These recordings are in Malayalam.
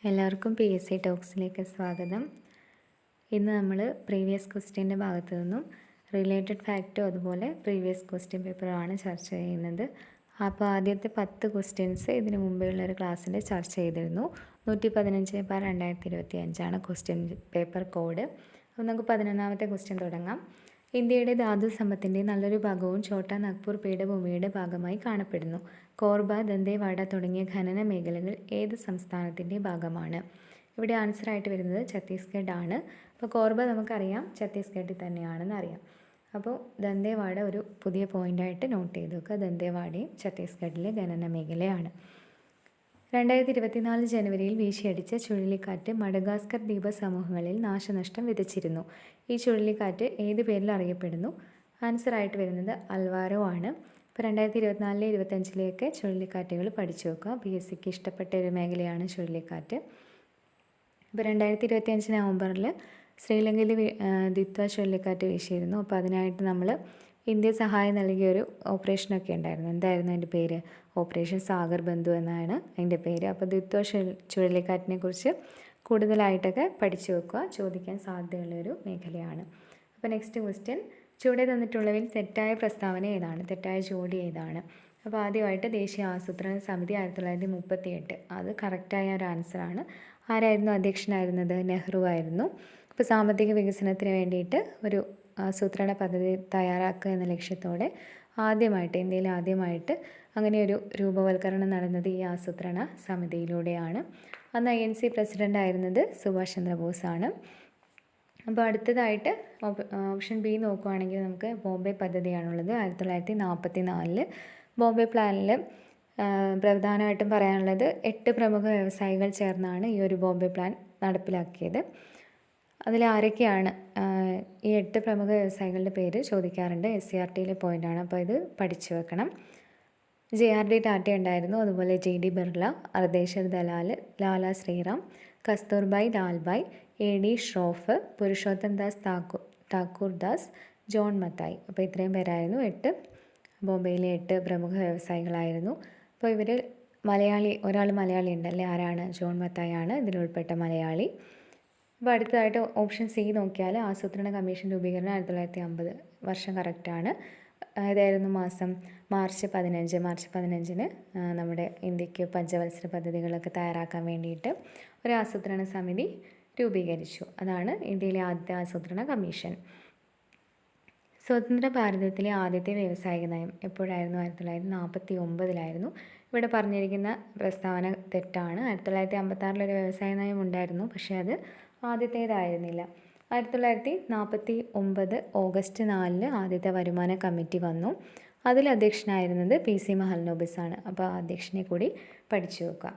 എല്ലാവർക്കും PSC ടോക്സിലേക്ക് സ്വാഗതം. ഇന്ന് നമ്മൾ പ്രീവിയസ് ക്വസ്റ്റ്യൻ്റെ ഭാഗത്തു നിന്നും റിലേറ്റഡ് ഫാക്റ്റും അതുപോലെ പ്രീവിയസ് ക്വസ്റ്റ്യൻ പേപ്പറുമാണ് ചർച്ച ചെയ്യുന്നത്. അപ്പോൾ ആദ്യത്തെ 10 ക്വസ്റ്റ്യൻസ് ഇതിനു മുമ്പെയുള്ള ഒരു ക്ലാസ്സിൽ ചർച്ച ചെയ്തിരുന്നു. 115/2025 ക്വസ്റ്റ്യൻ പേപ്പർ കോഡ്. അപ്പോൾ നമുക്ക് 11ാമത്തെ ക്വസ്റ്റ്യൻ തുടങ്ങാം. ഇന്ത്യയുടെ ധാതു സമ്പത്തിൻ്റെ നല്ലൊരു ഭാഗവും ഛോട്ടാ നാഗ്പൂർ പീഠഭൂമിയുടെ ഭാഗമായി കാണപ്പെടുന്നു. കോർബ, ദന്തേവാഡ തുടങ്ങിയ ഖനന മേഖലകൾ ഏത് സംസ്ഥാനത്തിൻ്റെ ഭാഗമാണ്? ഇവിടെ ആൻസറായിട്ട് വരുന്നത് ഛത്തീസ്ഗഡ് ആണ്. അപ്പോൾ കോർബ നമുക്കറിയാം ഛത്തീസ്ഗഡിൽ തന്നെയാണെന്ന് അറിയാം. അപ്പോൾ ദന്തേവാഡ ഒരു പുതിയ പോയിൻ്റായിട്ട് നോട്ട് ചെയ്ത് വെക്കുക. ദന്തേവാഡയും ഛത്തീസ്ഗഡിലെ ഖനന മേഖലയാണ്. 2024 ജനുവരിയിൽ വീശിയടിച്ച ചുഴലിക്കാറ്റ് മഡഗാസ്കർ ദ്വീപ സമൂഹങ്ങളിൽ നാശനഷ്ടം വിതച്ചിരുന്നു. ഈ ചുഴലിക്കാറ്റ് ഏത് പേരിൽ അറിയപ്പെടുന്നു? ആൻസറായിട്ട് വരുന്നത് അൽവാരോ ആണ്. ഇപ്പോൾ 2024-25 ചുഴലിക്കാറ്റുകൾ പഠിച്ചു വെക്കുക. PSCക്ക് ഇഷ്ടപ്പെട്ട ഒരു മേഖലയാണ് ചുഴലിക്കാറ്റ്. ഇപ്പോൾ 2025 നവംബറിൽ ശ്രീലങ്കയിൽ ദിത്വ ചുഴലിക്കാറ്റ് വീശിയിരുന്നു. അപ്പോൾ അതിനായിട്ട് നമ്മൾ ഇന്ത്യ സഹായം നൽകിയൊരു ഓപ്പറേഷനൊക്കെ ഉണ്ടായിരുന്നു. എന്തായിരുന്നു അതിൻ്റെ പേര്? ഓപ്പറേഷൻ സാഗർ ബന്ധു എന്നാണ് അതിൻ്റെ പേര്. അപ്പോൾ ദിത്വ ചുഴലിക്കാറ്റിനെ കുറിച്ച് കൂടുതലായിട്ടൊക്കെ പഠിച്ചു വെക്കുക. ചോദിക്കാൻ സാധ്യതയുള്ളൊരു മേഖലയാണ്. അപ്പോൾ നെക്സ്റ്റ് ക്വസ്റ്റ്യൻ, ചുവടെ തന്നിട്ടുള്ളവയിൽ തെറ്റായ പ്രസ്താവന ഏതാണ്? തെറ്റായ ജോഡി ഏതാണ്? അപ്പോൾ ആദ്യമായിട്ട് ദേശീയ ആസൂത്രണ സമിതി 1938, അത് കറക്റ്റായ ഒരു ആൻസറാണ്. ആരായിരുന്നു അധ്യക്ഷനായിരുന്നത്? നെഹ്റു ആയിരുന്നു. ഇപ്പോൾ സാമ്പത്തിക വികസനത്തിന് വേണ്ടിയിട്ട് ഒരു ആസൂത്രണ പദ്ധതി തയ്യാറാക്കുക എന്ന ലക്ഷ്യത്തോടെ ഇന്ത്യയിൽ ആദ്യമായിട്ട് അങ്ങനെയൊരു രൂപവൽക്കരണം നടന്നത് ഈ ആസൂത്രണ സമിതിയിലൂടെയാണ്. അന്ന് INC പ്രസിഡൻ്റ് ആയിരുന്നത് സുഭാഷ് ചന്ദ്രബോസ് ആണ്. അപ്പോൾ അടുത്തതായിട്ട് ഓപ്ഷൻ ബി നോക്കുകയാണെങ്കിൽ നമുക്ക് ബോംബെ പദ്ധതിയാണുള്ളത്. 1944 ബോംബെ പ്ലാനിൽ പ്രധാനമായിട്ടും പറയാനുള്ളത് 8 പ്രമുഖ വ്യവസായികൾ ചേർന്നാണ് ഈ ഒരു ബോംബെ പ്ലാൻ നടപ്പിലാക്കിയത്. അതിൽ ആരൊക്കെയാണ്? ഈ 8 പ്രമുഖ വ്യവസായികളുടെ പേര് ചോദിക്കാറുണ്ട്. SCERTയിലെ പോയിൻ്റാണ്. അപ്പോൾ ഇത് പഠിച്ചു വെക്കണം. JRD ടാറ്റ ഉണ്ടായിരുന്നു. അതുപോലെ JD ബിർള, അർദേശർ ദലാൽ, ലാല ശ്രീറാം, കസ്തൂർബായ് ലാൽബായ്, AD ഷ്രോഫ്, പുരുഷോത്തം ദാസ് താക്കൂർ ദാസ്, ജോൺ മത്തായി. അപ്പോൾ ഇത്രയും പേരായിരുന്നു 8 ബോംബെയിലെ 8 പ്രമുഖ വ്യവസായികളായിരുന്നു. അപ്പോൾ ഇവരിൽ ഒരാൾ മലയാളി ഉണ്ടല്ലേ? ആരാണ്? ജോൺ മത്തായി ആണ് ഇതിലുൾപ്പെട്ട മലയാളി. അപ്പോൾ അടുത്തതായിട്ട് ഓപ്ഷൻ സി നോക്കിയാൽ ആസൂത്രണ കമ്മീഷൻ രൂപീകരണം 1950 വർഷം കറക്റ്റാണ്. ഏതായിരുന്നു മാസം? മാർച്ച് 15. നമ്മുടെ ഇന്ത്യക്ക് പഞ്ചവത്സര പദ്ധതികളൊക്കെ തയ്യാറാക്കാൻ വേണ്ടിയിട്ട് ഒരു ആസൂത്രണ സമിതി രൂപീകരിച്ചു. അതാണ് ഇന്ത്യയിലെ ആദ്യത്തെ ആസൂത്രണ കമ്മീഷൻ. സ്വതന്ത്ര ഭാരതത്തിലെ ആദ്യത്തെ വ്യവസായിക നയം എപ്പോഴായിരുന്നു? 1949 ഇവിടെ പറഞ്ഞിരിക്കുന്ന പ്രസ്താവന തെറ്റാണ്. 1956 ഒരു വ്യവസായ നയം ഉണ്ടായിരുന്നു, പക്ഷേ അത് ആദ്യത്തേതായിരുന്നില്ല. 1949 ഓഗസ്റ്റ് 4 ആദ്യത്തെ വരുമാന കമ്മിറ്റി വന്നു. അതിൽ അധ്യക്ഷനായിരുന്നത് PC മഹൽനോബിസ് ആണ്. അപ്പോൾ അധ്യക്ഷനെ കൂടി പഠിച്ചു വെക്കുക.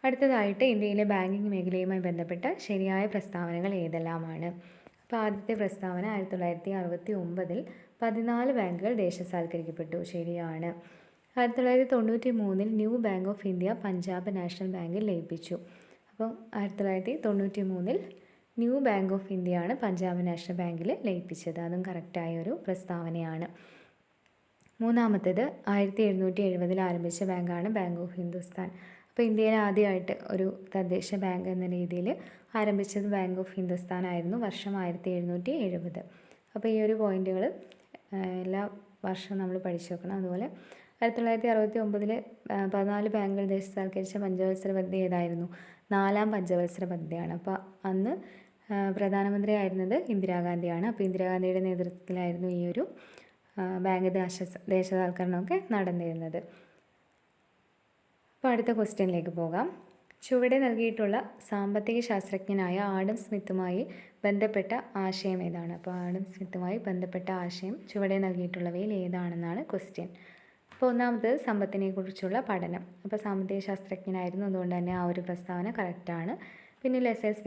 അടുത്തതായിട്ട് ഇന്ത്യയിലെ ബാങ്കിങ് മേഖലയുമായി ബന്ധപ്പെട്ട ശരിയായ പ്രസ്താവനകൾ ഏതെല്ലാമാണ്? അപ്പോൾ ആദ്യത്തെ പ്രസ്താവന 1969 14 ബാങ്കുകൾ ദേശസാൽക്കരിക്കപ്പെട്ടു. ശരിയാണ്. 1993 new bank of India Punjab national ബാങ്കിൽ ലയിപ്പിച്ചു. അപ്പോൾ 1993 ന്യൂ ബാങ്ക് ഓഫ് ഇന്ത്യയാണ് പഞ്ചാബ് നാഷണൽ ബാങ്കിൽ ലയിപ്പിച്ചത്. അതും കറക്റ്റായ ഒരു പ്രസ്താവനയാണ്. മൂന്നാമത്തേത് 1770 ആരംഭിച്ച ബാങ്കാണ് ബാങ്ക് ഓഫ് ഹിന്ദുസ്ഥാൻ. അപ്പോൾ ഇന്ത്യയിൽ ആദ്യമായിട്ട് ഒരു തദ്ദേശ ബാങ്ക് എന്ന രീതിയിൽ ആരംഭിച്ചത് ബാങ്ക് ഓഫ് ഹിന്ദുസ്ഥാൻ ആയിരുന്നു. വർഷം 1770. അപ്പോൾ ഈ ഒരു പോയിന്റുകൾ എല്ലാ വർഷവും നമ്മൾ പഠിച്ചു വെക്കണം. അതുപോലെ 1969 14 ബാങ്കുകൾ ദേശസാൽക്കരിച്ച പഞ്ചവത്സര പദ്ധതി ഏതായിരുന്നു? 4ാം പഞ്ചവത്സര പദ്ധതിയാണ്. അപ്പോൾ അന്ന് പ്രധാനമന്ത്രി ആയിരുന്നത് ഇന്ദിരാഗാന്ധിയാണ്. അപ്പോൾ ഇന്ദിരാഗാന്ധിയുടെ നേതൃത്വത്തിലായിരുന്നു ഈ ഒരു ബാങ്ക് ദേശസാൽക്കരണമൊക്കെ നടന്നിരുന്നത്. അപ്പോൾ അടുത്ത ക്വസ്റ്റ്യനിലേക്ക് പോകാം. ചുവടെ നൽകിയിട്ടുള്ള സാമ്പത്തിക ശാസ്ത്രജ്ഞനായ ആഡം സ്മിത്തുമായി ബന്ധപ്പെട്ട ആശയം ഏതാണ്? അപ്പോൾ ആഡം സ്മിത്തുമായി ബന്ധപ്പെട്ട ആശയം ചുവടെ നൽകിയിട്ടുള്ളവയിൽ ഏതാണെന്നാണ് ക്വസ്റ്റ്യൻ. അപ്പോൾ ഒന്നാമത് സമ്പത്തിനെക്കുറിച്ചുള്ള പഠനം. അപ്പോൾ സാമ്പത്തിക ശാസ്ത്രജ്ഞനായിരുന്നു, അതുകൊണ്ട് തന്നെ ആ ഒരു പ്രസ്താവന കറക്റ്റാണ്. പിന്നെ ലെസേഴ്സ്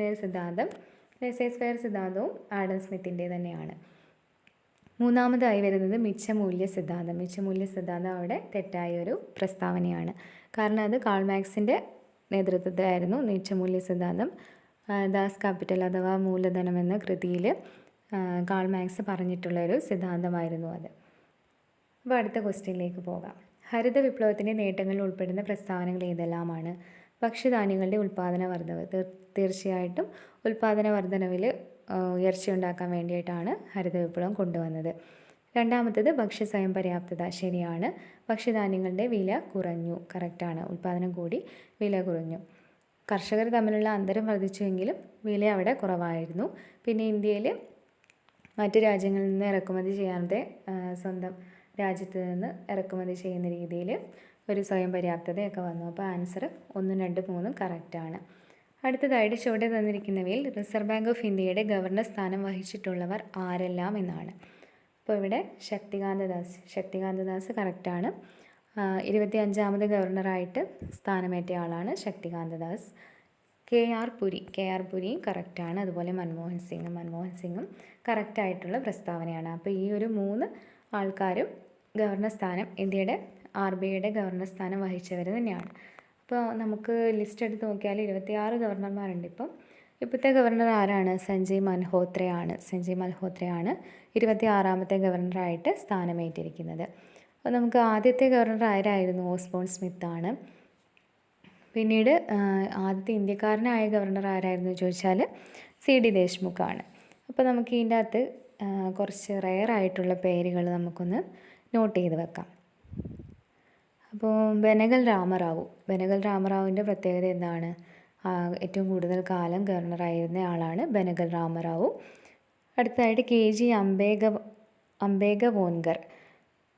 ഫെയർ സിദ്ധാന്തവും ആഡം സ്മിത്തിൻ്റെ തന്നെയാണ്. മൂന്നാമതായി വരുന്നത് മിച്ചമൂല്യ സിദ്ധാന്തം അവിടെ തെറ്റായ ഒരു പ്രസ്താവനയാണ്. കാരണം അത് കാൾ മാർക്സിൻ്റെ നേതൃത്വത്തിലായിരുന്നു മിച്ചമൂല്യ സിദ്ധാന്തം. ദാസ് ക്യാപിറ്റൽ അഥവാ മൂലധനം എന്ന കൃതിയിൽ കാൾ മാർക്സ് പറഞ്ഞിട്ടുള്ളൊരു സിദ്ധാന്തമായിരുന്നു അത്. അപ്പോൾ അടുത്ത ക്വസ്റ്റ്യനിലേക്ക് പോകാം. ഹരിത വിപ്ലവത്തിൻ്റെ നേട്ടങ്ങളിൽ ഉൾപ്പെടുന്ന പ്രസ്താവനകൾ ഏതെല്ലാമാണ്? ഭക്ഷ്യധാന്യങ്ങളുടെ ഉൽപ്പാദന വർധനവ്. തീർച്ചയായിട്ടും ഉൽപ്പാദന വർധനവിൽ ഉയർച്ചയുണ്ടാക്കാൻ വേണ്ടിയിട്ടാണ് ഹരിത വിപ്ലവം കൊണ്ടുവന്നത്. രണ്ടാമത്തേത് ഭക്ഷ്യ സ്വയം പര്യാപ്തത. ശരിയാണ്. ഭക്ഷ്യധാന്യങ്ങളുടെ വില കുറഞ്ഞു. കറക്റ്റാണ്. ഉൽപ്പാദനം കൂടി വില കുറഞ്ഞു. കർഷകർ തമ്മിലുള്ള അന്തരം വർദ്ധിച്ചുവെങ്കിലും വില അവിടെ കുറവായിരുന്നു. പിന്നെ ഇന്ത്യയിൽ മറ്റു രാജ്യങ്ങളിൽ നിന്ന് ഇറക്കുമതി ചെയ്യാതെ സ്വന്തം രാജ്യത്ത് നിന്ന് ഇറക്കുമതി ചെയ്യുന്ന രീതിയിൽ ഒരു സ്വയം പര്യാപ്തതയൊക്കെ വന്നു. അപ്പോൾ ആൻസർ 1, 2, 3 കറക്റ്റാണ്. അടുത്തതായിട്ട് ചുവടെ തന്നിരിക്കുന്നവയിൽ റിസർവ് ബാങ്ക് ഓഫ് ഇന്ത്യയുടെ ഗവർണർ സ്ഥാനം വഹിച്ചിട്ടുള്ളവർ ആരെല്ലാം എന്നാണ്. അപ്പോൾ ഇവിടെ ശക്തികാന്ത ദാസ് കറക്റ്റാണ്. 25ാമത് ഗവർണറായിട്ട് സ്ഥാനമേറ്റ ആളാണ് ശക്തികാന്ത ദാസ്. KR പുരിയും കറക്റ്റാണ്. അതുപോലെ മൻമോഹൻ സിംഗും കറക്റ്റായിട്ടുള്ള പ്രസ്താവനയാണ്. അപ്പോൾ ഈ ഒരു 3 ആൾക്കാരും ഗവർണർ സ്ഥാനം, ഇന്ത്യയുടെ RBIയുടെ ഗവർണർ സ്ഥാനം വഹിച്ചവർ തന്നെയാണ്. അപ്പോൾ നമുക്ക് ലിസ്റ്റ് എടുത്ത് നോക്കിയാൽ 26 ഗവർണർമാരുണ്ട്. ഇപ്പോഴത്തെ ഗവർണർ ആരാണ്? സഞ്ജയ് മൽഹോത്രയാണ് 26ാമത്തെ ഗവർണറായിട്ട് സ്ഥാനമേറ്റിരിക്കുന്നത്. അപ്പോൾ നമുക്ക് ആദ്യത്തെ ഗവർണർ ആരായിരുന്നു? ഓസ്ബോൺ സ്മിത്താണ്. പിന്നീട് ആദ്യത്തെ ഇന്ത്യക്കാരനായ ഗവർണർ ആരായിരുന്നു ചോദിച്ചാൽ CD ദേശ്മുഖാണ്. അപ്പോൾ നമുക്ക് ഇതിൻ്റെ അകത്ത് കുറച്ച് റെയറായിട്ടുള്ള പേരുകൾ നമുക്കൊന്ന് നോട്ട് ചെയ്ത് വെക്കാം. അപ്പോൾ ബെനഗൽ രാമറാവുവിൻ്റെ പ്രത്യേകത എന്താണ്? ഏറ്റവും കൂടുതൽ കാലം ഗവർണറായിരുന്ന ആളാണ് ബെനഗൽ രാമറാവു. അടുത്തതായിട്ട് KG അംബേഗവോൻകർ,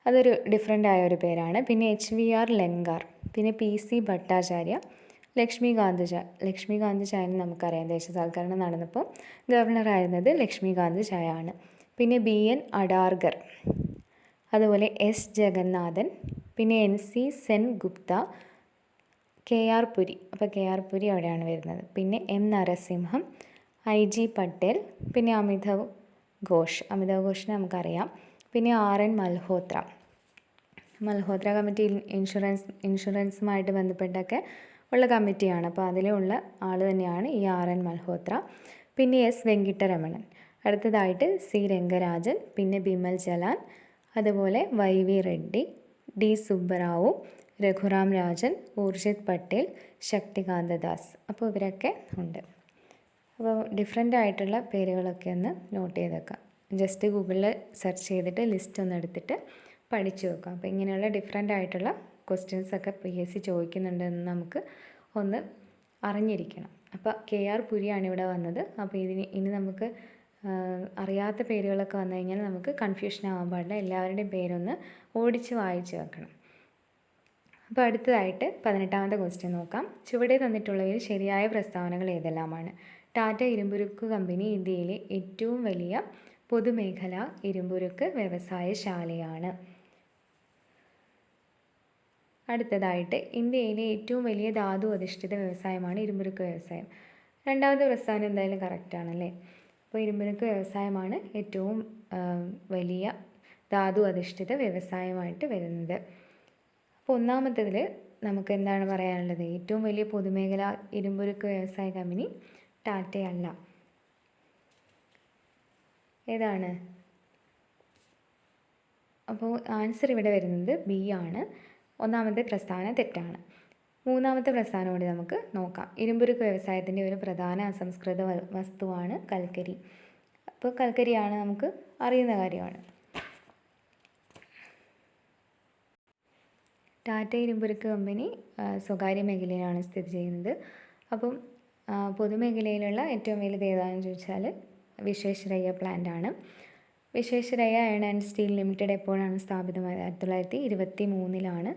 അതൊരു ഡിഫറെൻ്റ് ആയ ഒരു പേരാണ്. പിന്നെ HVR ലങ്കാർ, പിന്നെ PC ഭട്ടാചാര്യ, ലക്ഷ്മികാന്ത് ചായ നമുക്കറിയാം. ദേശസാൽക്കരണം നടന്നപ്പോൾ ഗവർണറായിരുന്നത് ലക്ഷ്മികാന്ത് ചായ ആണ്. പിന്നെ BN അഡാർഗർ, അതുപോലെ S ജഗന്നാഥൻ, പിന്നെ NC സെൻഗുപ്ത, KR പുരി. അപ്പോൾ KR പുരി അവിടെയാണ് വരുന്നത്. പിന്നെ M നരസിംഹം, IG പട്ടേൽ, പിന്നെ അമിതാവ് ഘോഷിനെ നമുക്കറിയാം. പിന്നെ RN മൽഹോത്ര കമ്മിറ്റി ഇൻഷുറൻസുമായിട്ട് ബന്ധപ്പെട്ടൊക്കെ ഉള്ള കമ്മിറ്റിയാണ്. അപ്പോൾ അതിലുള്ള ആൾ തന്നെയാണ് ഈ RN മൽഹോത്ര. പിന്നെ S വെങ്കിട്ടരമണൻ, അടുത്തതായിട്ട് C രംഗരാജൻ, പിന്നെ ബിമൽ ജലാൻ, അതുപോലെ YV റെഡ്ഡി, D സുബ്ബറാവു, രഘുറാം രാജൻ, ഊർജിത് പട്ടേൽ, ശക്തികാന്ത ദാസ്. അപ്പോൾ ഇവരൊക്കെ ഉണ്ട്. അപ്പോൾ ഡിഫറെൻ്റ് ആയിട്ടുള്ള പേരുകളൊക്കെ ഒന്ന് നോട്ട് ചെയ്ത് വെക്കാം. ജസ്റ്റ് ഗൂഗിളിൽ സെർച്ച് ചെയ്തിട്ട് ലിസ്റ്റ് ഒന്ന് എടുത്തിട്ട് പഠിച്ചു വെക്കാം. അപ്പോൾ ഇങ്ങനെയുള്ള ഡിഫറെൻ്റ് ആയിട്ടുള്ള ക്വസ്റ്റ്യൻസൊക്കെ PSC ചോദിക്കുന്നുണ്ടെന്ന് നമുക്ക് ഒന്ന് അറിഞ്ഞിരിക്കണം. അപ്പോൾ KR പുരിയാണ് ഇവിടെ വന്നത്. അപ്പോൾ ഇനി നമുക്ക് അറിയാത്ത പേരുകളൊക്കെ വന്നു കഴിഞ്ഞാൽ നമുക്ക് കൺഫ്യൂഷൻ ആവാൻ പാടില്ല. എല്ലാവരുടെയും പേരൊന്ന് ഓടിച്ച് വായിച്ച് വെക്കണം. അപ്പോൾ അടുത്തതായിട്ട് 18ാമത്തെ ക്വസ്റ്റ്യൻ നോക്കാം. ചുവടെ തന്നിട്ടുള്ളവയിൽ ശരിയായ പ്രസ്താവനകൾ ഏതെല്ലാമാണ്? ടാറ്റ ഇരുമ്പുരുക്ക് കമ്പനി ഇന്ത്യയിലെ ഏറ്റവും വലിയ പൊതുമേഖലാ ഇരുമ്പുരുക്ക് വ്യവസായശാലയാണ്. അടുത്തതായിട്ട് ഇന്ത്യയിലെ ഏറ്റവും വലിയ ധാതു അധിഷ്ഠിത വ്യവസായമാണ് ഇരുമ്പുരുക്ക് വ്യവസായം. രണ്ടാമത്തെ പ്രസ്താവന എന്തായാലും കറക്റ്റാണല്ലേ. അപ്പോൾ ഇരുമ്പുരുക്ക് വ്യവസായമാണ് ഏറ്റവും വലിയ ധാതു അധിഷ്ഠിത വ്യവസായമായിട്ട് വരുന്നത്. അപ്പോൾ ഒന്നാമത്തേതിൽ നമുക്ക് എന്താണ് പറയാനുള്ളത്? ഏറ്റവും വലിയ പൊതുമേഖല ഇരുമ്പുരുക്ക് വ്യവസായ കമ്പനി ടാറ്റയല്ല. ഏതാണ്? അപ്പോൾ ആൻസർ ഇവിടെ വരുന്നത് B ആണ്. ഒന്നാമത്തെ പ്രസ്താവന തെറ്റാണ്. മൂന്നാമത്തെ പ്രസ്താവന കൂടി നമുക്ക് നോക്കാം. ഇരുമ്പുരുക്ക് വ്യവസായത്തിൻ്റെ ഒരു പ്രധാന അസംസ്കൃത വസ്തുവാണ് കൽക്കരി. അപ്പോൾ കൽക്കരിയാണ് നമുക്ക് അറിയുന്ന കാര്യമാണ്. ടാറ്റ ഇരുമ്പുരുക്ക് കമ്പനി സ്വകാര്യ മേഖലയിലാണ് സ്ഥിതി ചെയ്യുന്നത്. അപ്പം പൊതുമേഖലയിലുള്ള ഏറ്റവും വലുത് ഏതാണെന്ന് ചോദിച്ചാൽ വിശ്വേശ്വരയ്യ പ്ലാന്റ് ആണ്. Visvesvaraya iron and steel limited എപ്പോഴാണ് സ്ഥാപിതമായത്? 1923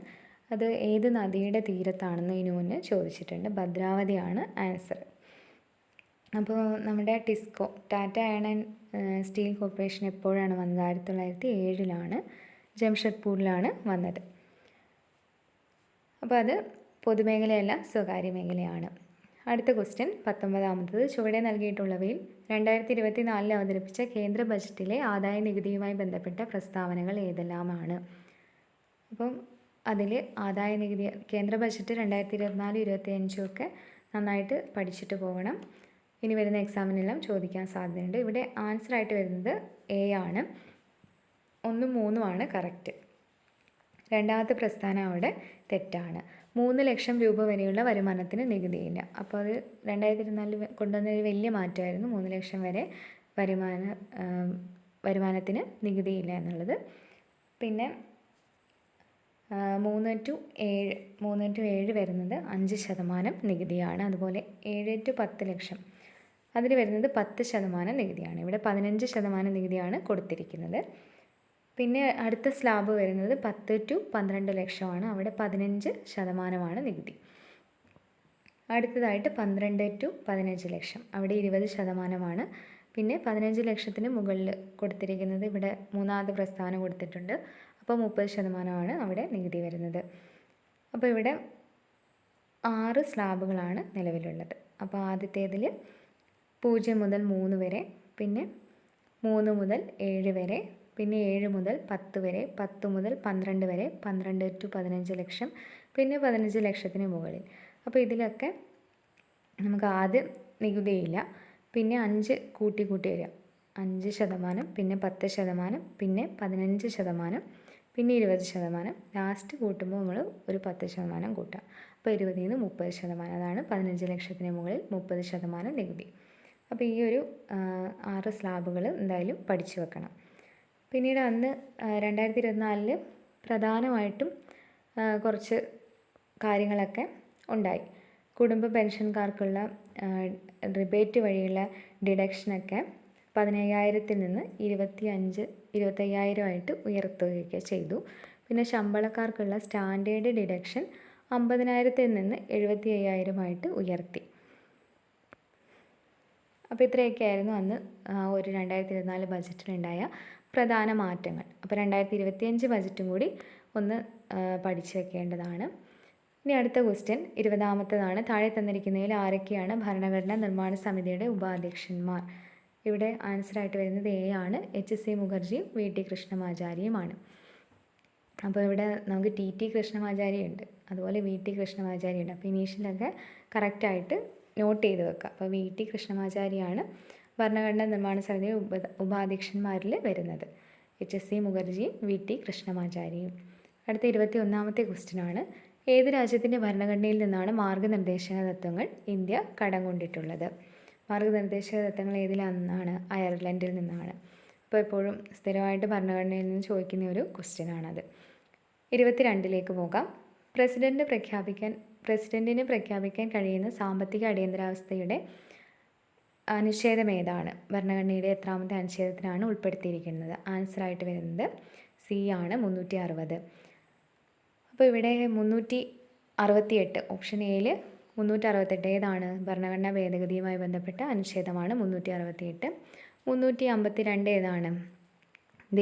അത് ഏത് നദിയുടെ തീരത്താണെന്ന് ഇതിനു മുന്നേ ചോദിച്ചിട്ടുണ്ട്. ഭദ്രാവതിയാണ് ആൻസർ. അപ്പോൾ നമ്മുടെ Tata iron and steel corporation എപ്പോഴാണ് വന്നത്? 1907 ജംഷഡ്പൂരിലാണ് വന്നത്. അപ്പോൾ അത് പൊതുമേഖലയല്ല, സ്വകാര്യ മേഖലയാണ്. അടുത്ത ക്വസ്റ്റ്യൻ 19ാമത്തത്. ചുവടെ നൽകിയിട്ടുള്ളവയിൽ 2024 അവതരിപ്പിച്ച കേന്ദ്ര ബജറ്റിലെ ആദായ നികുതിയുമായി ബന്ധപ്പെട്ട പ്രസ്താവനകൾ ഏതെല്ലാമാണ്? അപ്പം അതിൽ ആദായ നികുതി കേന്ദ്ര ബജറ്റ് 2024-25 ഒക്കെ നന്നായിട്ട് പഠിച്ചിട്ട് പോകണം. ഇനി വരുന്ന എക്സാമിനെല്ലാം ചോദിക്കാൻ സാധ്യതയുണ്ട്. ഇവിടെ ആൻസറായിട്ട് വരുന്നത് A ആണ്. 1, 3 കറക്റ്റ്. രണ്ടാമത്തെ പ്രസ്താവന അവിടെ തെറ്റാണ്. 3 ലക്ഷം രൂപ വരെയുള്ള വരുമാനത്തിന് നികുതിയില്ല. അപ്പോൾ അത് 2024 കൊണ്ടുവന്നൊരു വലിയ മാറ്റമായിരുന്നു, 3 ലക്ഷം വരെ വരുമാനത്തിന് നികുതിയില്ല എന്നുള്ളത്. പിന്നെ 3 to 7 വരുന്നത് 5% നികുതിയാണ്. അതുപോലെ 7 to 10 ലക്ഷം അതിന് വരുന്നത് 10% നികുതിയാണ്. ഇവിടെ 15% നികുതിയാണ് കൊടുത്തിരിക്കുന്നത്. പിന്നെ അടുത്ത സ്ലാബ് വരുന്നത് 10 to 12 ലക്ഷമാണ്. അവിടെ 15% നികുതി. അടുത്തതായിട്ട് 12 to 15 ലക്ഷം, അവിടെ 20%. പിന്നെ 15 ലക്ഷത്തിന് മുകളിൽ കൊടുത്തിരിക്കുന്നത് ഇവിടെ മൂന്നാമത് പ്രസ്താവന കൊടുത്തിട്ടുണ്ട്. അപ്പോൾ 30% അവിടെ നികുതി വരുന്നത്. അപ്പോൾ ഇവിടെ 6 സ്ലാബുകളാണ് നിലവിലുള്ളത്. അപ്പോൾ ആദ്യത്തേതിൽ 0 മുതൽ 3 വരെ, പിന്നെ 3 മുതൽ 7 വരെ, പിന്നെ 7 മുതൽ 10 വരെ, 10 മുതൽ 12 വരെ, 12 to 15 ലക്ഷം, പിന്നെ 15 ലക്ഷത്തിന് മുകളിൽ. അപ്പോൾ ഇതിലൊക്കെ നമുക്ക് ആദ്യം നികുതിയില്ല, പിന്നെ 5 കൂട്ടി വരിക, 5%, പിന്നെ 10%, പിന്നെ 15%, പിന്നെ 20%. ലാസ്റ്റ് കൂട്ടുമ്പോൾ നമ്മൾ ഒരു 10% കൂട്ടാം. അപ്പോൾ 20 നിന്ന് 30%. അതാണ് 15 ലക്ഷത്തിന് മുകളിൽ 30% നികുതി. അപ്പോൾ ഈ ഒരു 6 സ്ലാബുകൾ എന്തായാലും പഠിച്ചു വെക്കണം. പിന്നീട് അന്ന് 2024 പ്രധാനമായിട്ടും കുറച്ച് കാര്യങ്ങളൊക്കെ ഉണ്ടായി. കുടുംബ പെൻഷൻകാർക്കുള്ള റിബേറ്റ് വഴിയുള്ള ഡിഡക്ഷനൊക്കെ 15,000-ൽ നിന്ന് 25,000 ഉയർത്തുകയൊക്കെ ചെയ്തു. പിന്നെ ശമ്പളക്കാർക്കുള്ള സ്റ്റാൻഡേർഡ് ഡിഡക്ഷൻ 50,000-ൽ നിന്ന് 75,000 ഉയർത്തി. അപ്പോൾ ഇത്രയൊക്കെയായിരുന്നു അന്ന് ഒരു 2024 ബജറ്റിലുണ്ടായ പ്രധാന മാറ്റങ്ങൾ. അപ്പോൾ 2025 ബജറ്റും കൂടി ഒന്ന് പഠിച്ചു വെക്കേണ്ടതാണ്. ഇനി അടുത്ത ക്വസ്റ്റ്യൻ 20ാമത്തേതാണ്. താഴെ തന്നിരിക്കുന്നതിൽ ആരൊക്കെയാണ് ഭരണഘടനാ നിർമ്മാണ സമിതിയുടെ ഉപാധ്യക്ഷന്മാർ? ഇവിടെ ആൻസറായിട്ട് വരുന്നത് എ ആണ്. HC മുഖർജിയും VT കൃഷ്ണമാചാരിയുമാണ്. അപ്പോൾ ഇവിടെ നമുക്ക് TT കൃഷ്ണമാചാരിയുണ്ട്, അതുപോലെ VT കൃഷ്ണമാചാരിയുണ്ട്. അപ്പോൾ ഇനീഷ്യലൊക്കെ കറക്റ്റായിട്ട് നോട്ട് ചെയ്ത് വെക്കുക. അപ്പോൾ VT കൃഷ്ണമാചാരിയാണ് ഭരണഘടനാ നിർമ്മാണ സമിതി ഉപാധ്യക്ഷന്മാരിൽ വരുന്നത്. HC മുഖർജിയും VT കൃഷ്ണമാചാരിയും. അടുത്ത 21ാമത്തെ ക്വസ്റ്റ്യനാണ്. ഏത് രാജ്യത്തിൻ്റെ ഭരണഘടനയിൽ നിന്നാണ് മാർഗ്ഗനിർദ്ദേശക തത്വങ്ങൾ ഇന്ത്യ കടം കൊണ്ടിട്ടുള്ളത്? മാർഗ്ഗനിർദ്ദേശക തത്വങ്ങൾ ഏതിലാണെന്നാണ്? അയർലൻഡിൽ നിന്നാണ്. അപ്പോൾ എപ്പോഴും സ്ഥിരമായിട്ട് ഭരണഘടനയിൽ നിന്ന് ചോദിക്കുന്ന ഒരു ക്വസ്റ്റ്യനാണത്. 22ലേക്ക് പോകാം. പ്രസിഡന്റിന് പ്രഖ്യാപിക്കാൻ കഴിയുന്ന സാമ്പത്തിക അടിയന്തരാവസ്ഥയുടെ അനുച്ഛേദം ഏതാണ്? ഭരണഘടനയുടെ എത്രാമത്തെ അനുച്ഛേദത്തിനാണ് ഉൾപ്പെടുത്തിയിരിക്കുന്നത്? ആൻസറായിട്ട് വരുന്നത് C ആണ്, 360. അപ്പോൾ ഇവിടെ 368, ഓപ്ഷൻ എയിൽ 368 ഏതാണ്? ഭരണഘടനാ ഭേദഗതിയുമായി ബന്ധപ്പെട്ട അനുച്ഛേദമാണ് 368. 352 ഏതാണ്?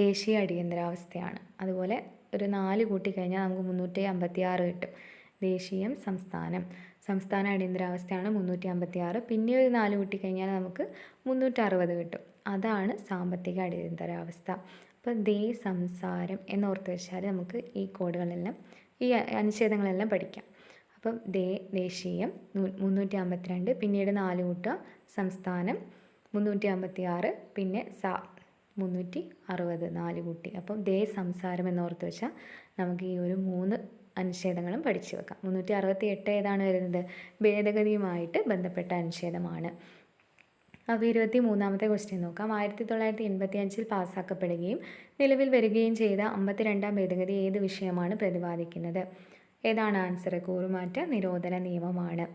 ദേശീയ അടിയന്തരാവസ്ഥയാണ്. അതുപോലെ ഒരു 4 കൂട്ടിക്കഴിഞ്ഞാൽ നമുക്ക് 356 കിട്ടും. ദേശീയം, സംസ്ഥാന അടിയന്തരാവസ്ഥയാണ് 356. പിന്നെ ഒരു 4 കൂട്ടിക്കഴിഞ്ഞാൽ നമുക്ക് 360 കിട്ടും. അതാണ് സാമ്പത്തിക അടിയന്തരാവസ്ഥ. അപ്പോൾ സംസാരം എന്നോർത്ത് വെച്ചാൽ നമുക്ക് ഈ കോഡുകളെല്ലാം, ഈ അനുച്ഛേദങ്ങളെല്ലാം പഠിക്കാം. അപ്പം ദേശീയം 352, പിന്നീട് 4 കൂട്ടുക, സംസ്ഥാനം 356, പിന്നെ 360, 4 കൂട്ടി. അപ്പം സംസാരം എന്നോർത്ത് വെച്ചാൽ നമുക്ക് ഈ ഒരു 3 അനുച്ഛേദങ്ങളും പഠിച്ചു വെക്കാം. 368 ഏതാണ് വരുന്നത്? ഭേദഗതിയുമായിട്ട് ബന്ധപ്പെട്ട അനുച്ഛേദമാണ്. അപ്പോൾ 23ാമത്തെ ക്വസ്റ്റ്യൻ നോക്കാം. 1985 പാസ്സാക്കപ്പെടുകയും നിലവിൽ വരികയും ചെയ്ത 52ാം ഭേദഗതി ഏത് വിഷയമാണ് പ്രതിപാദിക്കുന്നത്? ഏതാണ് ആൻസർ? കൂറുമാറ്റ നിരോധന നിയമമാണ്.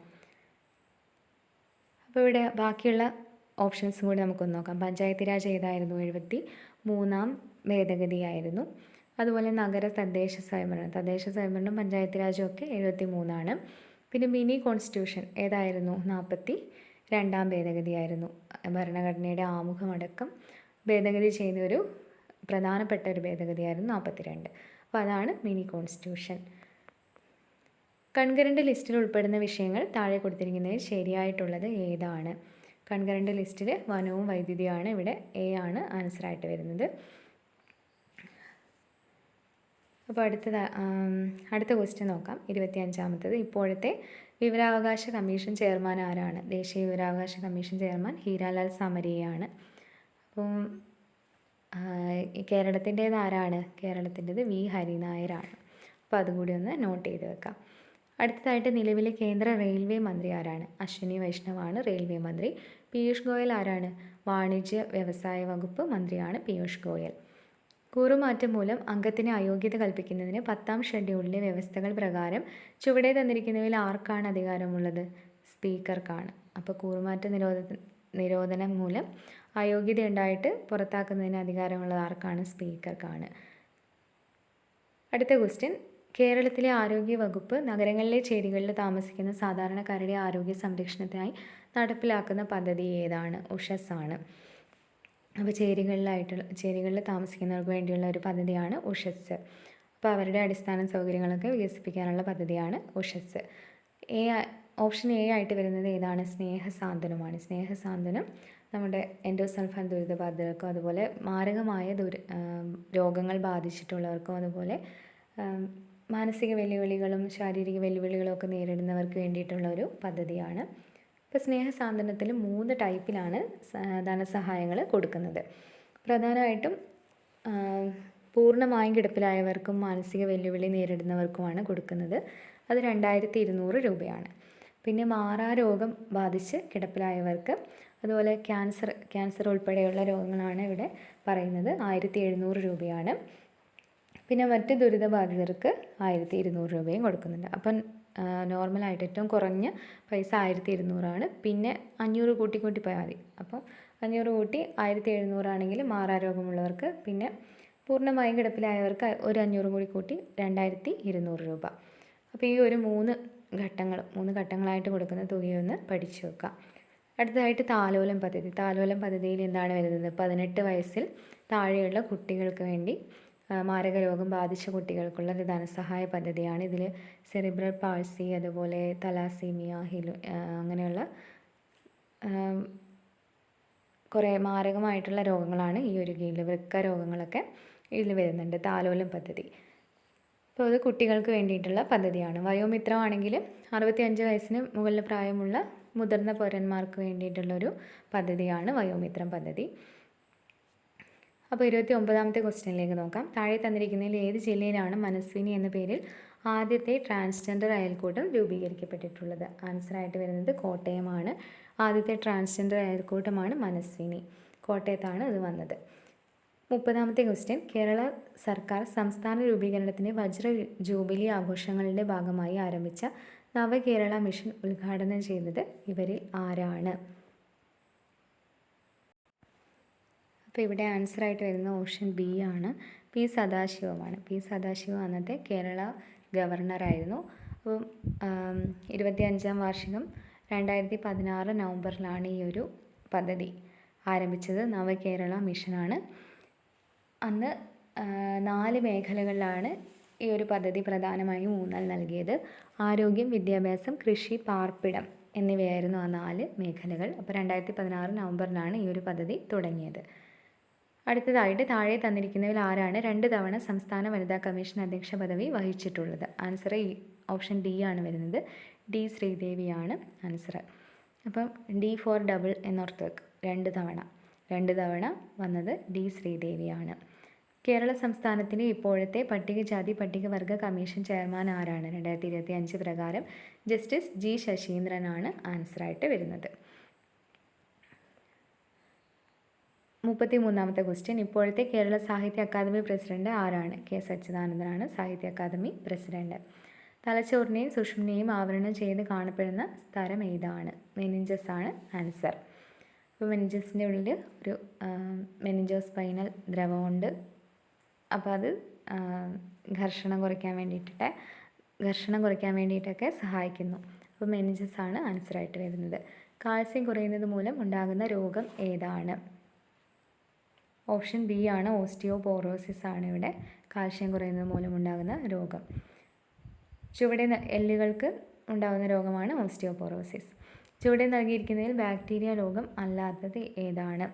അപ്പോൾ ഇവിടെ ബാക്കിയുള്ള ഓപ്ഷൻസും കൂടി നമുക്കൊന്ന് നോക്കാം. പഞ്ചായത്ത് രാജ് ഏതായിരുന്നു? 73ാം ഭേദഗതിയായിരുന്നു. അതുപോലെ തദ്ദേശ സ്വയംഭരണം പഞ്ചായത്ത് രാജും ഒക്കെ 73ആണ്. പിന്നെ മിനി കോൺസ്റ്റിറ്റ്യൂഷൻ ഏതായിരുന്നു? 42ാം ഭേദഗതിയായിരുന്നു. ഭരണഘടനയുടെ ആമുഖമടക്കം ഭേദഗതി ചെയ്ത ഒരു പ്രധാനപ്പെട്ട ഒരു ഭേദഗതിയായിരുന്നു 42. അപ്പോൾ അതാണ് മിനി കോൺസ്റ്റിറ്റ്യൂഷൻ. കൺകറന്റ് ലിസ്റ്റിൽ ഉൾപ്പെടുന്ന വിഷയങ്ങൾ താഴെ കൊടുത്തിരിക്കുന്നതിൽ ശരിയായിട്ടുള്ളത് ഏതാണ്? കൺകറന്റ് ലിസ്റ്റിൽ വനവും വൈദ്യുതിയാണ്. ഇവിടെ എ ആണ് ആൻസറായിട്ട് വരുന്നത്. അപ്പോൾ അടുത്ത ക്വസ്റ്റ്യൻ നോക്കാം. 25ാമത്തേത്. ഇപ്പോഴത്തെ വിവരാവകാശ കമ്മീഷൻ ചെയർമാൻ ആരാണ്? ദേശീയ വിവരാവകാശ കമ്മീഷൻ ചെയർമാൻ ഹീരാലാൽ സമരിയയാണ്. അപ്പം കേരളത്തിൻ്റേത് ആരാണ്? കേരളത്തിൻ്റേത് V ഹരിനായരാണ്. അപ്പോൾ അതുകൂടി ഒന്ന് നോട്ട് ചെയ്ത് വെക്കാം. അടുത്തതായിട്ട് നിലവിലെ കേന്ദ്ര റെയിൽവേ മന്ത്രി ആരാണ്? അശ്വിനി വൈഷ്ണവാണ് റെയിൽവേ മന്ത്രി. പീയൂഷ് ഗോയൽ ആരാണ്? വാണിജ്യ വ്യവസായ വകുപ്പ് മന്ത്രിയാണ് പീയൂഷ് ഗോയൽ. കൂറുമാറ്റം മൂലം അംഗത്തിന് അയോഗ്യത കൽപ്പിക്കുന്നതിന് 10ാം ഷെഡ്യൂളിലെ വ്യവസ്ഥകൾ പ്രകാരം ചുവടെ തന്നിരിക്കുന്നവയിൽ ആർക്കാണ് അധികാരമുള്ളത്? സ്പീക്കർക്കാണ്. അപ്പോൾ കൂറുമാറ്റ നിരോധനം മൂലം അയോഗ്യത ഉണ്ടായിട്ട് പുറത്താക്കുന്നതിന് അധികാരമുള്ളത് ആർക്കാണ്? സ്പീക്കർക്കാണ്. അടുത്ത ക്വസ്റ്റ്യൻ, കേരളത്തിലെ ആരോഗ്യ വകുപ്പ് നഗരങ്ങളിലെ ചേരികളിൽ താമസിക്കുന്ന സാധാരണക്കാരുടെ ആരോഗ്യ സംരക്ഷണത്തിനായി നടപ്പിലാക്കുന്ന പദ്ധതി ഏതാണ്? ഉഷസ് ആണ്. അപ്പോൾ ചേരികളിൽ താമസിക്കുന്നവർക്ക് വേണ്ടിയുള്ള ഒരു പദ്ധതിയാണ് ഉഷസ്. അപ്പോൾ അവരുടെ അടിസ്ഥാന സൗകര്യങ്ങളൊക്കെ വികസിപ്പിക്കാനുള്ള പദ്ധതിയാണ് ഉഷസ്. ഓപ്ഷൻ എ ആയിട്ട് വരുന്നത് ഏതാണ്? സ്നേഹസാന്ത്വനമാണ്. സ്നേഹസാന്ത്വനം നമ്മുടെ എൻഡോസൾഫാൻ ദുരിതബാധിതർക്കും അതുപോലെ മാരകമായ രോഗങ്ങൾ ബാധിച്ചിട്ടുള്ളവർക്കും അതുപോലെ മാനസിക വെല്ലുവിളികളും ശാരീരിക വെല്ലുവിളികളും ഒക്കെ നേരിടുന്നവർക്ക് വേണ്ടിയിട്ടുള്ള ഒരു പദ്ധതിയാണ്. ഇപ്പോൾ സ്നേഹസാന്ത്വനത്തിൽ 3 ടൈപ്പിലാണ് ധനസഹായങ്ങൾ കൊടുക്കുന്നത്. പ്രധാനമായിട്ടും പൂർണ്ണമായും കിടപ്പിലായവർക്കും മാനസിക വെല്ലുവിളി നേരിടുന്നവർക്കുമാണ് കൊടുക്കുന്നത്. അത് 2200 രൂപയാണ്. പിന്നെ മാറാരോഗം ബാധിച്ച് കിടപ്പിലായവർക്ക് അതുപോലെ ക്യാൻസർ ഉൾപ്പെടെയുള്ള രോഗങ്ങളാണ് ഇവിടെ പറയുന്നത്. 1700 രൂപയാണ്. പിന്നെ മറ്റ് ദുരിതബാധിതർക്ക് 1200 രൂപയും കൊടുക്കുന്നുണ്ട്. അപ്പം നോർമലായിട്ട് ഏറ്റവും കുറഞ്ഞ പൈസ 1200 പിന്നെ 500 കൂട്ടി പോയാൽ മതി. അപ്പം 500 കൂട്ടി 1700 ആണെങ്കിൽ മാറാരോഗമുള്ളവർക്ക്, പിന്നെ പൂർണ്ണമായും കിടപ്പിലായവർക്ക് ഒരു 500 കൂട്ടി 2200 രൂപ. അപ്പോൾ ഈ ഒരു 3 ഘട്ടങ്ങളായിട്ട് കൊടുക്കുന്ന തുകയൊന്ന് പഠിച്ചു വെക്കാം. അടുത്തതായിട്ട് താലോലം പദ്ധതി. താലോലം പദ്ധതിയിൽ എന്താണ് വരുന്നത്? 18 വയസ്സിൽ താഴെയുള്ള കുട്ടികൾക്ക് വേണ്ടി മാരക രോഗം ബാധിച്ച കുട്ടികൾക്കുള്ള ഒരു ധനസഹായ പദ്ധതിയാണ്. ഇതിൽ സെറിബ്രൽ പാൾസി അതുപോലെ തലാസീമിയ അങ്ങനെയുള്ള കുറേ മാരകമായിട്ടുള്ള രോഗങ്ങളാണ് ഈ ഒരു കീഴിൽ, വൃക്ക രോഗങ്ങളൊക്കെ ഇതിൽ വരുന്നുണ്ട്. താലോലം പദ്ധതി. അപ്പോൾ അത് കുട്ടികൾക്ക് വേണ്ടിയിട്ടുള്ള പദ്ധതിയാണ്. വയോമിത്രമാണെങ്കിൽ 65 വയസ്സിന് മുകളിൽ പ്രായമുള്ള മുതിർന്ന പൗരന്മാർക്ക് വേണ്ടിയിട്ടുള്ളൊരു പദ്ധതിയാണ് വയോമിത്രം പദ്ധതി. അപ്പോൾ 29ാമത്തെ ക്വസ്റ്റ്യനിലേക്ക് നോക്കാം. താഴെ തന്നിരിക്കുന്നതിൽ ഏത് ജില്ലയിലാണ് മനസ്വിനി എന്ന പേരിൽ ആദ്യത്തെ ട്രാൻസ്ജെൻഡർ അയൽക്കൂട്ടം രൂപീകരിക്കപ്പെട്ടിട്ടുള്ളത്? ആൻസറായിട്ട് വരുന്നത് കോട്ടയമാണ്. ആദ്യത്തെ ട്രാൻസ്ജെൻഡർ അയൽക്കൂട്ടമാണ് മനസ്വിനി. കോട്ടയത്താണ് ഇത് വന്നത്. 30ാമത്തെ ക്വസ്റ്റ്യൻ, കേരള സർക്കാർ സംസ്ഥാന രൂപീകരണത്തിന് വജ്ര ജൂബിലി ആഘോഷങ്ങളുടെ ഭാഗമായി ആരംഭിച്ച നവകേരള മിഷൻ ഉദ്ഘാടനം ചെയ്തത് ഇവരിൽ ആരാണ്? അപ്പോൾ ഇവിടെ ആൻസറായിട്ട് വരുന്ന ഓപ്ഷൻ ബി ആണ്. പി സദാശിവമാണ്. പി സദാശിവം അന്നത്തെ കേരള ഗവർണറായിരുന്നു. അപ്പം 25ാം വാർഷികം 2016 നവംബറിലാണ് ഈ ഒരു പദ്ധതി ആരംഭിച്ചത്. നവകേരള മിഷനാണ്. അന്ന് 4 മേഖലകളിലാണ് ഈ ഒരു പദ്ധതി പ്രധാനമായും ഊന്നൽ നൽകിയത്. ആരോഗ്യം, വിദ്യാഭ്യാസം, കൃഷി, പാർപ്പിടം എന്നിവയായിരുന്നു ആ 4 മേഖലകൾ. അപ്പോൾ 2016 നവംബറിലാണ് ഈ ഒരു പദ്ധതി തുടങ്ങിയത്. അടുത്തതായിട്ട് താഴെ തന്നിരിക്കുന്നതിൽ ആരാണ് 2 തവണ സംസ്ഥാന വനിതാ കമ്മീഷൻ അധ്യക്ഷ പദവി വഹിച്ചിട്ടുള്ളത്? ആൻസർ ഓപ്ഷൻ ഡി ആണ് വരുന്നത്. ഡി ശ്രീദേവിയാണ് ആൻസർ. അപ്പം ഡി ഫോർ ഡബിൾ എന്നോർത്ത് വെക്ക്. 2 തവണ വന്നത് ഡി ശ്രീദേവിയാണ്. കേരള സംസ്ഥാനത്തിലെ ഇപ്പോഴത്തെ പട്ടികജാതി പട്ടികവർഗ കമ്മീഷൻ ചെയർമാൻ ആരാണ്? 2025 പ്രകാരം ജസ്റ്റിസ് ജി ശശീന്ദ്രനാണ് ആൻസറായിട്ട് വരുന്നത്. 33ാമത്തെ ക്വസ്റ്റ്യൻ, ഇപ്പോഴത്തെ കേരള സാഹിത്യ അക്കാദമി പ്രസിഡന്റ് ആരാണ്? കെ സച്ചിദാനന്ദനാണ് സാഹിത്യ അക്കാദമി പ്രസിഡന്റ്. തലച്ചോറിനെയും സുഷുമ്നയെയും ആവരണം ചെയ്ത് കാണപ്പെടുന്ന സ്ഥലം ഏതാണ്? മെനിഞ്ചസ് ആണ് ആൻസർ. അപ്പോൾ മെനിഞ്ചസിൻ്റെ ഉള്ളിൽ ഒരു മെനിഞ്ചോസ്പൈനൽ ദ്രവമുണ്ട്. അപ്പോൾ അത് ഘർഷണം കുറയ്ക്കാൻ വേണ്ടിയിട്ടൊക്കെ സഹായിക്കുന്നു. അപ്പോൾ മെനിഞ്ചസ് ആണ് ആൻസറായിട്ട് വരുന്നത്. കാൽസ്യം കുറയുന്നത് മൂലം ഉണ്ടാകുന്ന രോഗം ഏതാണ്? ഓപ്ഷൻ ബി ആണ്. ഓസ്റ്റിയോപോറോസിസ് ആണ് ഇവിടെ കാൽസ്യം കുറയുന്നത് മൂലം ഉണ്ടാകുന്ന രോഗം. ചുവടെ എല്ലുകൾക്ക് ഉണ്ടാകുന്ന രോഗമാണ് ഓസ്റ്റിയോപോറോസിസ്. ചുവടെ നൽകിയിരിക്കുന്നതിൽ ബാക്ടീരിയ രോഗം അല്ലാത്തത് ഏതാണ്?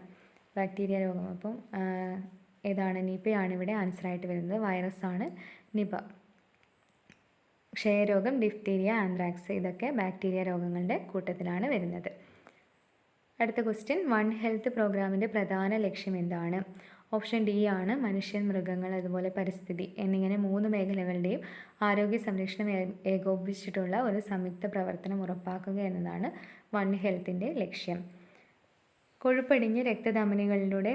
ബാക്ടീരിയ രോഗം അപ്പം ഏതാണ്? നിപയാണ് ഇവിടെ ആൻസറായിട്ട് വരുന്നത്. വൈറസാണ് നിപ. ക്ഷയരോഗം, ഡിഫ്തീരിയ, ആന്ത്രാക്സ് ഇതൊക്കെ ബാക്ടീരിയ രോഗങ്ങളുടെ കൂട്ടത്തിലാണ് വരുന്നത്. അടുത്ത ക്വസ്റ്റ്യൻ, വൺ ഹെൽത്ത് പ്രോഗ്രാമിൻ്റെ പ്രധാന ലക്ഷ്യം എന്താണ്? ഓപ്ഷൻ ഡി ആണ് മനുഷ്യൻ, മൃഗങ്ങൾ, അതുപോലെ പരിസ്ഥിതി എന്നിങ്ങനെ 3 മേഖലകളുടെയും ആരോഗ്യ സംരക്ഷണം ഏകോപിപ്പിച്ചിട്ടുള്ള ഒരു സംയുക്ത പ്രവർത്തനം ഉറപ്പാക്കുക എന്നതാണ് വൺ ഹെൽത്തിൻ്റെ ലക്ഷ്യം. കൊഴുപ്പടിഞ്ഞ് രക്തധമനികളുടെ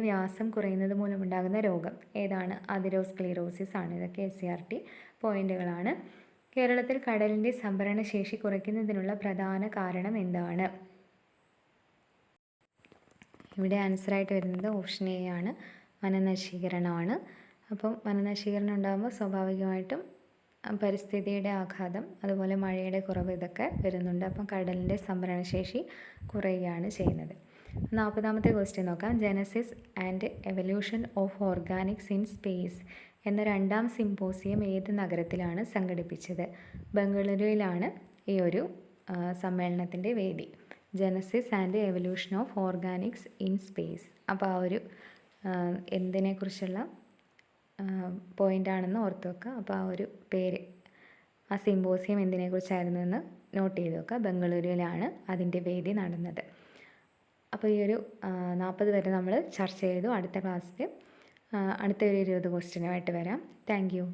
വ്യാസം കുറയുന്നത് മൂലമുണ്ടാകുന്ന രോഗം ഏതാണ്? അതിറോസ്ക്ലീറോസിസ് ആണ്. ഇതൊക്കെ SCERT പോയിന്റുകളാണ്. കേരളത്തിൽ കടലിൻ്റെ സംഭരണശേഷി കുറയ്ക്കുന്നതിനുള്ള പ്രധാന കാരണം എന്താണ്? ഇവിടെ ആൻസറായിട്ട് വരുന്നത് ഓപ്ഷൻ എ ആണ്, വനനശീകരണമാണ്. അപ്പം വനനശീകരണം ഉണ്ടാകുമ്പോൾ സ്വാഭാവികമായിട്ടും പരിസ്ഥിതിയുടെ ആഘാതം, അതുപോലെ മഴയുടെ കുറവ് ഇതൊക്കെ വരുന്നുണ്ട്. അപ്പം കടലിൻ്റെ സംഭരണശേഷി കുറയുകയാണ് ചെയ്യുന്നത്. 40ാമത്തെ ക്വസ്റ്റ്യൻ നോക്കാം. Genesis and evolution of Organics in space എന്ന 2ാം സിംപോസിയം ഏത് നഗരത്തിലാണ് സംഘടിപ്പിച്ചത്? ബംഗളൂരുവിലാണ് ഈ ഒരു സമ്മേളനത്തിൻ്റെ വേദി. Genesis and evolution of Organics in space. അപ്പോൾ ആ ഒരു എന്തിനെക്കുറിച്ചുള്ള പോയിൻ്റാണെന്ന് ഓർത്ത് വെക്കുക. അപ്പോൾ ആ ഒരു പേര്, ആ സിംപോസിയം എന്തിനെക്കുറിച്ചായിരുന്നു എന്ന് നോട്ട് ചെയ്ത് വെക്കുക. ബംഗളൂരുവിലാണ് അതിൻ്റെ വേദി നടന്നത്. അപ്പോൾ ഈ ഒരു 40 വരെ നമ്മൾ ചർച്ച ചെയ്തു. അടുത്ത ക്ലാസ്സിൽ അടുത്ത ഒരു 20 ക്വസ്റ്റ്യനുമായിട്ട് വരാം. Thank you.